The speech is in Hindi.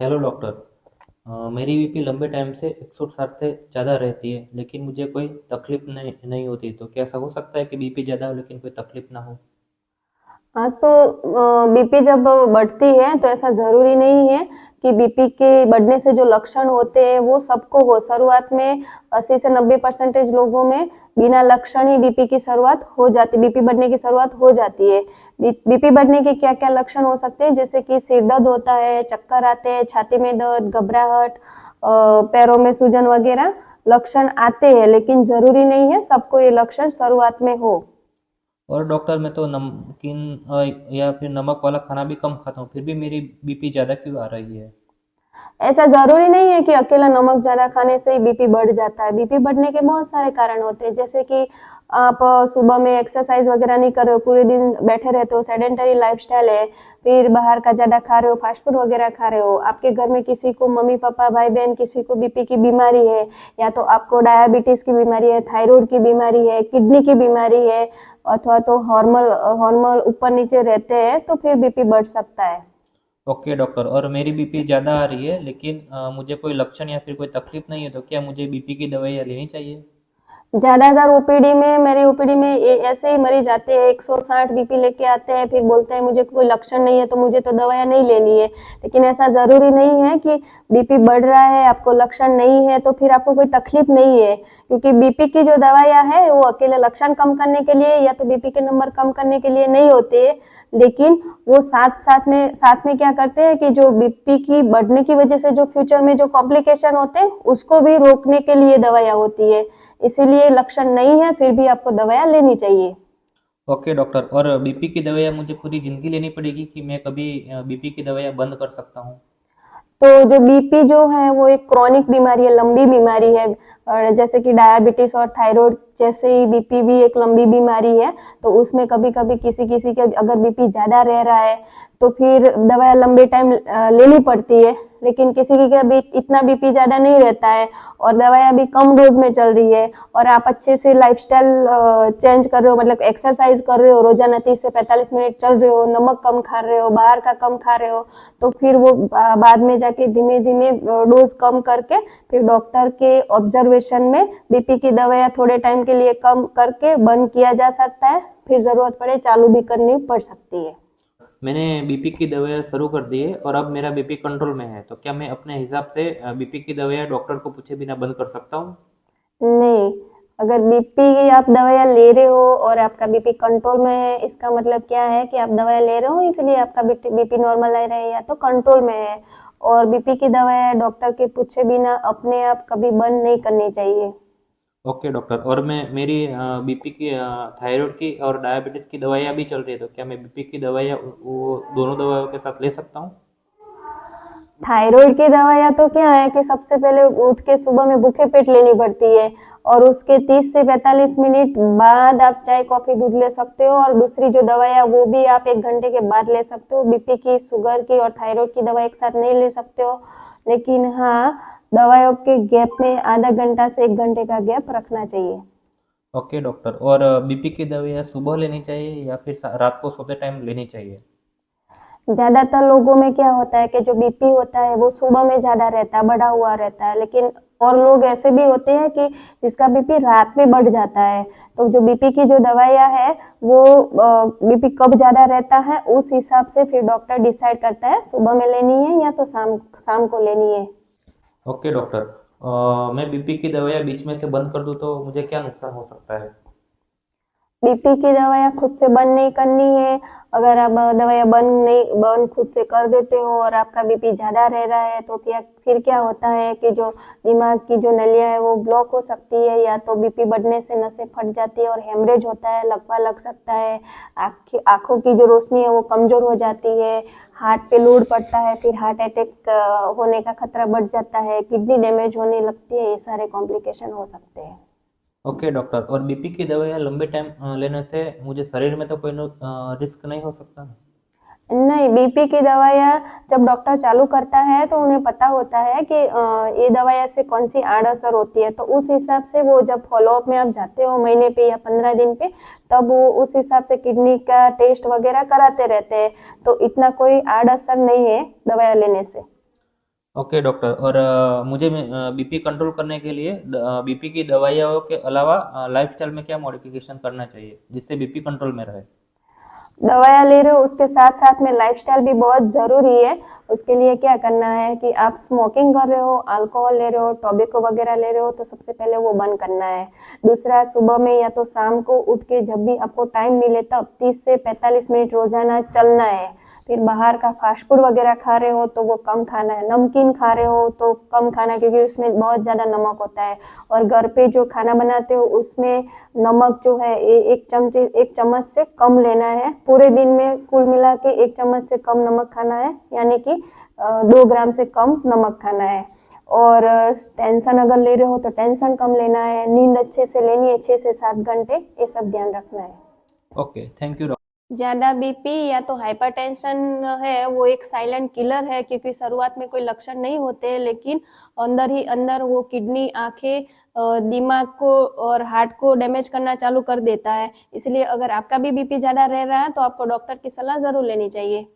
Hello doctor. मेरी बीपी लंबे टाइम से 160 से ज़्यादा रहती है, लेकिन मुझे कोई तकलीफ नहीं होती। तो क्या ऐसा हो सकता है कि बीपी ज़्यादा हो लेकिन कोई तकलीफ ना हो? हाँ, तो बीपी जब बढ़ती है तो ऐसा ज़रूरी नहीं है कि बीपी के बढ़ने से जो लक्षण होते हैं वो सबको हो। शुरुआत में 80 से 90% लोगों में बिना लक्षण ही बीपी की शुरुआत हो जाती, बीपी बढ़ने की शुरुआत हो जाती है। बीपी बढ़ने के क्या-क्या लक्षण हो सकते हैं, जैसे कि सिर दर्द होता है, चक्कर आते हैं, छाती में दर्द, घबराहट, पैरों में सूजन वगैरह लक्षण आते हैं, लेकिन ज़रूरी नहीं है सबको ये लक्षण शुरुआत में हो। और डॉक्टर, मैं तो नमकीन या फिर नमक वाला खाना भी कम खाता हूँ, फिर भी मेरी बीपी ज़्यादा क्यों आ रही है? ऐसा ज़रूरी नहीं है कि अकेला नमक ज़्यादा खाने से ही बीपी बढ़ जाता है। बीपी बढ़ने के बहुत सारे कारण होते हैं, जैसे कि आप सुबह में एक्सरसाइज़ वगैरह नहीं कर रहे हो, पूरे दिन बैठे रहते हो, सेडेंटरी लाइफ़स्टाइल है, फिर बाहर का ज़्यादा खा रहे हो, फ़ास्ट फूड वगैरह खा रहे हो, आपके घर में किसी को मम्मी-पापा, भाई-बहन किसी को बीपी की बीमारी है, या तो आपको डायबिटीज़ की बीमारी है, थायराइड की बीमारी है, किडनी की बीमारी है, अथवा तो हार्मोनल हार्मोन ऊपर-नीचे रहते हैं, तो फिर बीपी बढ़ सकता है। ओके डॉक्टर, और मेरी बीपी ज़्यादा आ रही है लेकिन मुझे कोई लक्षण या फिर कोई तकलीफ नहीं है, तो क्या मुझे बीपी की दवाइयाँ लेनी चाहिए? ज्यादातर ओपीडी में, मेरी ओपीडी में ऐसे ही मरीज आते हैं, 160 बीपी लेके आते हैं, फिर बोलते हैं मुझे कोई लक्षण नहीं है तो मुझे तो दवाइयाँ नहीं लेनी है। लेकिन ऐसा जरूरी नहीं है कि बीपी बढ़ रहा है, आपको लक्षण नहीं है तो फिर आपको कोई तकलीफ नहीं है, क्योंकि बीपी की जो दवाइयाँ है वो अकेले लक्षण कम करने के लिए या तो बीपी के नंबर कम करने के लिए नहीं होते है, लेकिन वो साथ में क्या करते हैं कि जो बीपी की बढ़ने की वजह से जो फ्यूचर में जो कॉम्प्लिकेशन होते हैं उसको भी रोकने के लिए दवाइयाँ होती है। इसीलिए लक्षण नहीं है फिर भी आपको दवाइयाँ लेनी चाहिए। ओके डॉक्टर, और बीपी की दवाइयाँ मुझे पूरी ज़िंदगी लेनी पड़ेगी कि मैं कभी बीपी की दवाइयाँ बंद कर सकता हूँ? तो जो बीपी जो है वो एक क्रॉनिक बीमारी है, लंबी बीमारी है, और जैसे कि डायबिटीज और थायराइड जैसे ही बीपी भी एक लंबी बीमारी है, तो उसमें कभी कभी किसी किसी के अगर बीपी ज्यादा रह रहा है तो फिर दवाई लंबे टाइम लेनी पड़ती है, लेकिन किसी की का भी इतना बीपी ज्यादा नहीं रहता है और दवाइयाँ भी कम डोज में चल रही है, और आप अच्छे से लाइफस्टाइल चेंज कर रहे हो, मतलब एक्सरसाइज कर रहे हो, रोजाना 30 से 45 मिनट चल रहे हो, नमक कम खा रहे हो, बाहर का कम खा रहे हो, तो फिर वो बाद में जाके धीमे धीमे डोज कम करके फिर डॉक्टर के ऑब्जर्वेशन में बीपी की दवाइयाँ थोड़े टाइम के लिए कम करके बंद किया जा सकता है, फिर जरूरत पड़े चालू भी करनी पड़ सकती है। मैंने बीपी की दवाइयाँ शुरू कर दी है और अब मेरा बीपी कंट्रोल में है, तो क्या मैं अपने हिसाब से बीपी की दवाइयाँ डॉक्टर को पूछे बिना बंद कर सकता हूँ? नहीं, अगर बीपी की आप दवाइयाँ ले रहे हो और आपका बीपी कंट्रोल में है, इसका मतलब क्या है कि आप दवाइयाँ ले रहे हो इसलिए आपका बीपी नॉर्मल रह रहा है या तो कंट्रोल में है, और बीपी की दवाइयाँ डॉक्टर के पूछे बिना अपने आप कभी बंद नहीं करनी चाहिए। ओके डॉक्टर, और मैं मेरी बीपी की, थायराइड की और डायबिटीज़ की दवाइयाँ भी चल रही है, तो क्या मैं बीपी की दवाइयाँ वो दोनों दवाइयों के साथ ले सकता हूँ? थायराइड की दवाइयाँ तो क्या है कि सबसे पहले उठ के सुबह में भूखे पेट लेनी पड़ती है, और उसके 30 से 45 मिनट बाद आप चाय कॉफी दूध ले सकते हो, और दूसरी जो दवाइयाँ वो भी आप 1 घंटे के बाद ले सकते हो। बीपी की, शुगर की और थायराइड की दवा एक साथ नहीं ले सकते हो, लेकिन हाँ, दवाइयों के गैप में आधा घंटा से 1 घंटे का गैप रखना चाहिए। ओके डॉक्टर, और बीपी की दवाइयाँ सुबह लेनी चाहिए या फिर रात को सोते टाइम लेनी चाहिए? ज्यादातर लोगों में क्या होता है कि जो बीपी होता है वो सुबह में ज्यादा रहता है, बढ़ा हुआ रहता है, लेकिन और लोग ऐसे भी होते हैं कि जिसका बीपी रात में बढ़ जाता है। तो जो बीपी की जो दवाइयाँ है वो बीपी कब ज्यादा रहता है उस हिसाब से फिर डॉक्टर डिसाइड करता है सुबह में लेनी है या तो शाम शाम को लेनी है। ओके डॉक्टर, मैं बीपी की दवाइयाँ बीच में से बंद कर दूँ तो मुझे क्या नुकसान हो सकता है? बीपी की दवाइयाँ खुद से बंद नहीं करनी है। अगर आप दवाइयाँ बंद खुद से कर देते हो और आपका बीपी ज़्यादा रह रहा है तो फिर क्या होता है कि जो दिमाग की जो नलियाँ है वो ब्लॉक हो सकती है, या तो बीपी बढ़ने से नसें फट जाती है और हेमरेज होता है, लकवा लग सकता है, आँखों की जो रोशनी है वो कमज़ोर हो जाती है, हार्ट पे लोड पड़ता है, फिर हार्ट अटैक होने का खतरा बढ़ जाता है, किडनी डैमेज होने लगती है, ये सारे कॉम्प्लिकेशन हो सकते हैं। ओके डॉक्टर, और बीपी की दवाइयाँ लंबे टाइम लेने से मुझे शरीर में तो कोई रिस्क नहीं हो सकता? नहीं, बीपी की दवाइयाँ जब डॉक्टर चालू करता है तो उन्हें पता होता है कि ये दवाइयाँ से कौन सी आड़ असर होती है, तो उस हिसाब से वो जब फॉलोअप में आप जाते हो महीने पे या 15 दिन पे, तब वो उस हिसाब से किडनी का टेस्ट वगैरह कराते रहते हैं, तो इतना कोई आड़ असर नहीं है दवाइयाँ लेने से। Okay doctor. और मुझे बीपी कंट्रोल करने के लिए बीपी की दवाइयों के अलावा लाइफस्टाइल में क्या मॉडिफिकेशन करना चाहिए जिससे बीपी कंट्रोल में रहे? दवाइयाँ ले रहे हो उसके साथ साथ में लाइफस्टाइल भी बहुत ज़रूरी है। उसके लिए क्या करना है कि आप स्मोकिंग कर रहे हो, अल्कोहल ले रहे हो, टोबैको वगैरह ले रहे हो तो सबसे पहले वो बंद करना है। दूसरा, सुबह में या तो शाम को उठ के जब भी आपको टाइम मिले तब 30 से 45 मिनट रोजाना चलना है। फिर बाहर का फास्ट फूड वगैरह खा रहे हो तो वो कम खाना है। नमकीन खा रहे हो तो कम खाना है क्योंकि उसमें बहुत ज़्यादा नमक होता है। और घर पे जो खाना बनाते हो उसमें नमक जो है एक चम्मच से कम लेना है। पूरे दिन में कुल मिला के 1 चम्मच से कम नमक खाना है, यानी कि 2 ग्राम से कम नमक खाना है। और टेंशन अगर ले रहे हो तो टेंशन कम लेना है। नींद अच्छे से लेनी है, 6 से 7 घंटे, ये सब ध्यान रखना है। Okay, thank you doctor. ज्यादा बीपी या तो हाइपरटेंशन है, वो एक साइलेंट किलर है क्योंकि शुरुआत में कोई लक्षण नहीं होते, लेकिन अंदर ही अंदर वो किडनी, आंखें, दिमाग को और हार्ट को डैमेज करना चालू कर देता है। इसलिए अगर आपका भी बीपी ज्यादा रह रहा है तो आपको डॉक्टर की सलाह जरूर लेनी चाहिए।